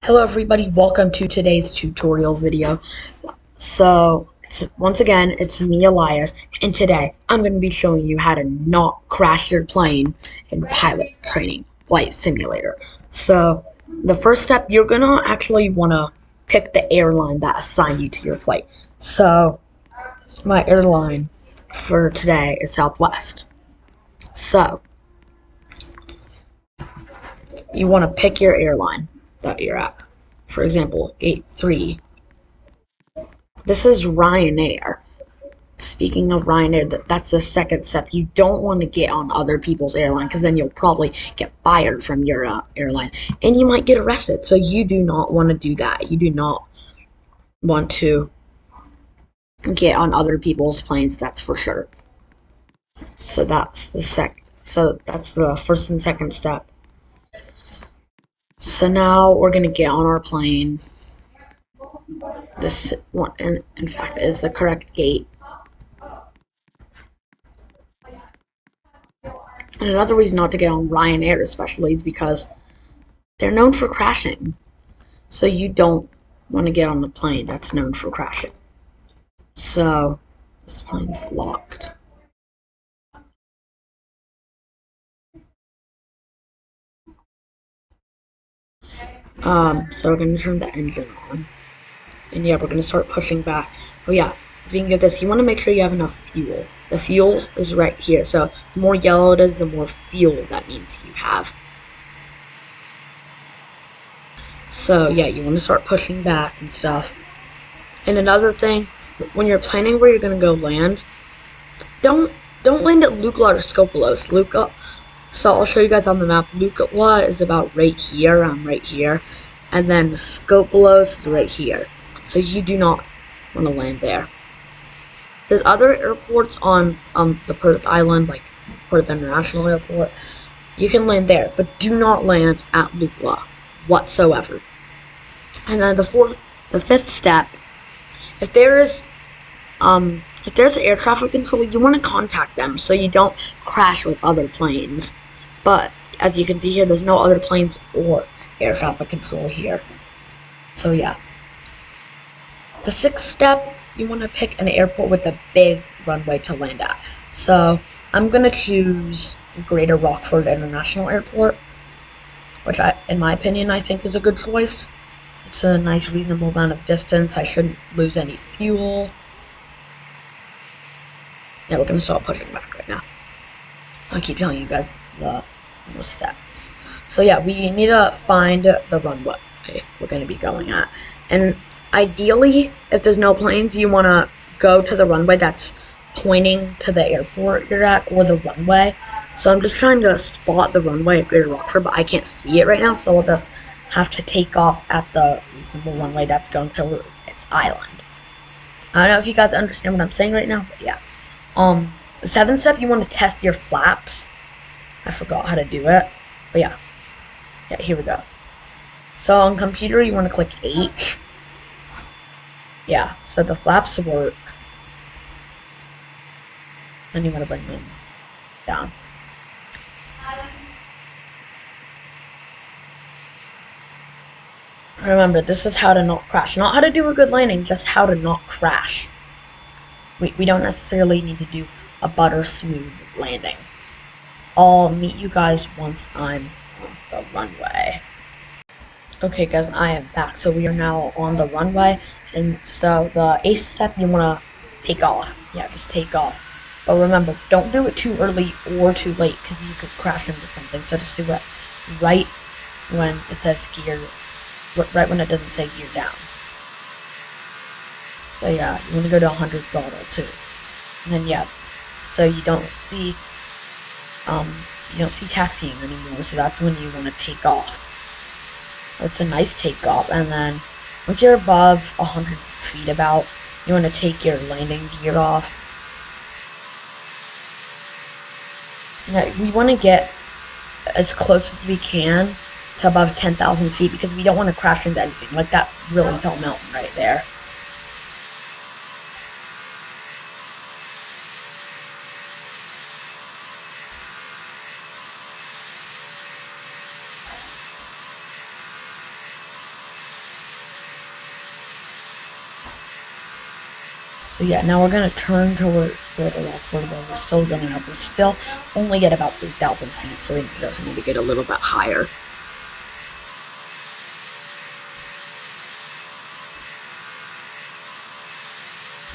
Hello everybody, welcome to today's tutorial video. Once again, it's me, Elias, and today I'm going to be showing you how to not crash your plane in Pilot Training Flight Simulator. So, the first step, you're going to actually want to pick the airline that assigned you to your flight. So, my airline for today is Southwest. So, you want to pick your airline that you're at. For example, Gate 3. This is Ryanair. Speaking of Ryanair, that's the second step. You don't want to get on other people's airline because then you'll probably get fired from your airline and you might get arrested. So you do not want to do that. You do not want to get on other people's planes, that's for sure. So that's the first and second step. So now we're going to get on our plane. This one, in fact, is the correct gate. And another reason not to get on Ryanair especially is because they're known for crashing. So you don't want to get on a plane that's known for crashing. So this plane's locked. So we're going to turn the engine on. And yeah, we're going to start pushing back. Oh yeah, speaking of this, you want to make sure you have enough fuel. The fuel is right here. So the more yellow it is, the more fuel that means you have. So yeah, you want to start pushing back and stuff. And another thing, when you're planning where you're going to go land, don't land at Lukla or Skopelos. So I'll show you guys on the map. Lukla is about right here, right here. And then Skopelos is right here. So you do not want to land there. There's other airports on the Perth Island, like Perth International Airport. You can land there, but do not land at Lukla whatsoever. And then the fifth step, if there's air traffic control, you want to contact them so you don't crash with other planes. But as you can see here, there's no other planes or air traffic control here. So yeah. The sixth step, you want to pick an airport with a big runway to land at. So I'm going to choose Greater Rockford International Airport, which in my opinion, I think is a good choice. It's a nice, reasonable amount of distance. I shouldn't lose any fuel. Yeah, we're going to start pushing back right now. I keep telling you guys the steps. So yeah, we need to find the runway we're going to be going at. And ideally, if there's no planes, you want to go to the runway that's pointing to the airport you're at, or the runway. So I'm just trying to spot the runway at Greater Rockford, but I can't see it right now, so we'll just have to take off at the reasonable runway that's going to its island. I don't know if you guys understand what I'm saying right now, but yeah. The seventh step, you want to test your flaps. I forgot how to do it, but yeah. Yeah, here we go. So on computer, you want to click H. Yeah, so the flaps work. And you want to bring them down. Remember, this is how to not crash. Not how to do a good landing, just how to not crash. We don't necessarily need to do a butter smooth landing. I'll meet you guys once I'm on the runway. Okay guys, I am back. So we are now on the runway. And so the eighth step, you want to take off. Yeah, just take off. But remember, don't do it too early or too late because you could crash into something. So just do it right when it says gear, right when it doesn't say gear down. So yeah, you want to go to 100 throttle too. And then yeah, so you don't see taxiing anymore, so that's when you want to take off. It's a nice takeoff, and then once you're above 100 feet about, you want to take your landing gear off. Now, we want to get as close as we can to above 10,000 feet because we don't want to crash into anything, like that really tall mountain right there. So yeah, now we're gonna turn toward where the Rockford, but we're still going up. We're still only at about 3,000 feet, so we just need to get a little bit higher.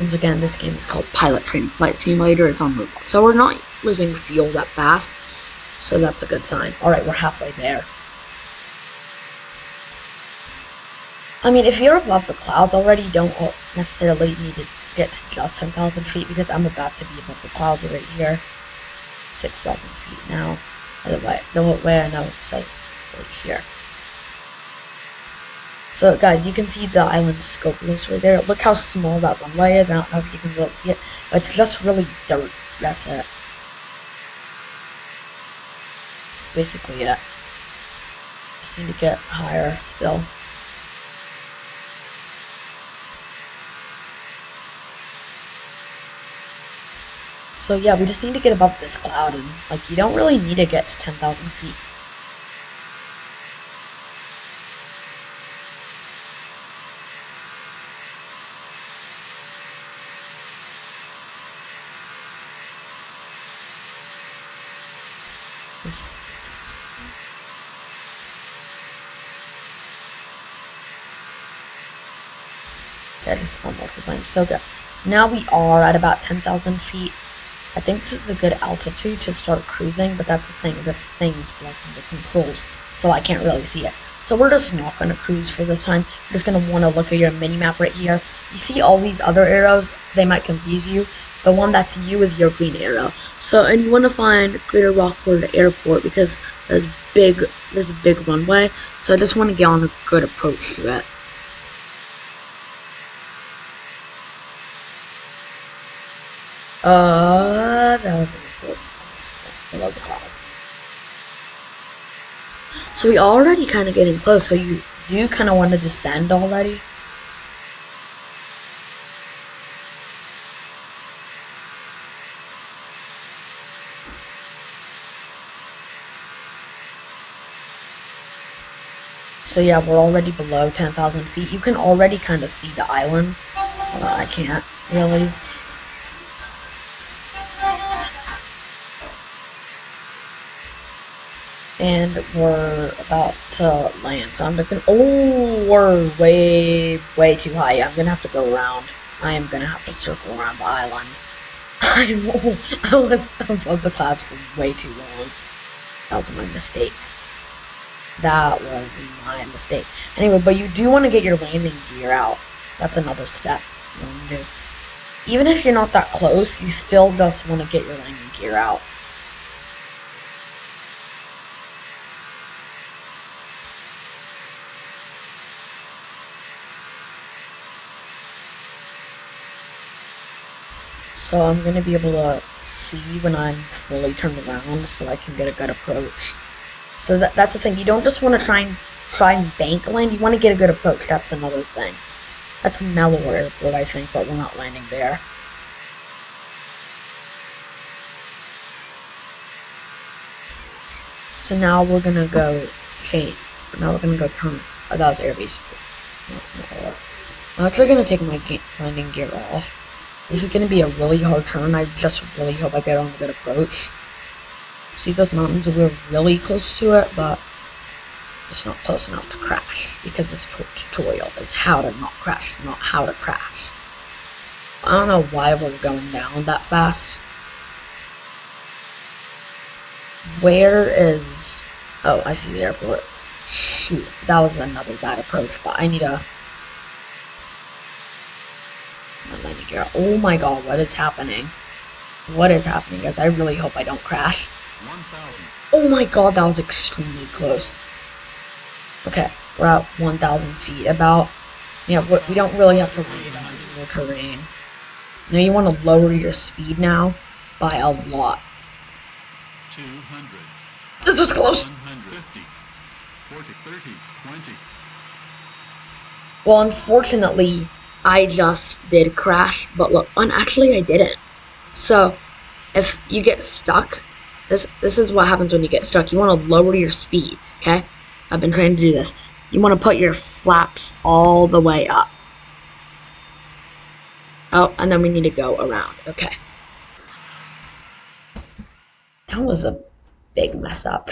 Once again, this game is called Pilot Training Flight Simulator. It's on mobile, so we're not losing fuel that fast, so that's a good sign. Alright, we're halfway there. I mean, if you're above the clouds already, you don't necessarily need to get to just 10,000 feet, because I'm about to be above the clouds right here. 6,000 feet now. The way I know it says right here. So guys, you can see the island scope looks right there. Look how small that runway is. I don't know if you can really see it, but it's just really dirt. That's it. That's basically it. Just need to get higher still. So yeah, we just need to get above this cloud, and like, you don't really need to get to 10,000 feet. Okay, I just unlocked the plane. So good. So now we are at about 10,000 feet. I think this is a good altitude to start cruising, but that's the thing. This thing is blocking the controls, so I can't really see it. So we're just not going to cruise for this time. We're just going to want to look at your mini-map right here. You see all these other arrows? They might confuse you. The one that's you is your green arrow. So, and you want to find Greater Rockford Airport, because there's a big runway. So I just want to get on a good approach to it. That was below the clouds. So we already kind of getting close. So do you kind of want to descend already? So yeah, we're already below 10,000 feet. You can already kind of see the island. I can't really. And we're about to land, so I'm looking. Oh, we're way too high. I'm gonna have to go around. I am gonna have to circle around the island. I was above the clouds for way too long. That was my mistake. That was my mistake. Anyway, but you do want to get your landing gear out. That's another step you want to do. Even if you're not that close, you still just want to get your landing gear out. So I'm going to be able to see when I'm fully turned around, so I can get a good approach. So that's the thing. You don't just want to try and bank land. You want to get a good approach. That's another thing. That's Mellow Airport, I think, but we're not landing there. So now we're going to go change. Now we're going to go turn. Oh, that was airbase. I'm actually going to take my landing gear off. This is going to be a really hard turn. I just really hope I get on a good approach. See those mountains? We're really close to it, but just not close enough to crash, because this tutorial is how to not crash, not how to crash. I don't know why we're going down that fast. Where is... Oh, I see the airport. Shoot, that was another bad approach, but I need a... landing gear. Oh my god, what is happening? What is happening, guys? I really hope I don't crash. 1,000. Oh my god, that was extremely close. Okay, we're at 1,000 feet about. Yeah, we don't really have to worry about more terrain. Now you want to lower your speed now by a lot. 200. This was close. 150. 40, 30, 20. Well, unfortunately, I just did crash, but look, actually I didn't. So, if you get stuck, this is what happens when you get stuck. You want to lower your speed, okay? I've been trying to do this. You want to put your flaps all the way up. Oh, and then we need to go around. Okay. That was a big mess up.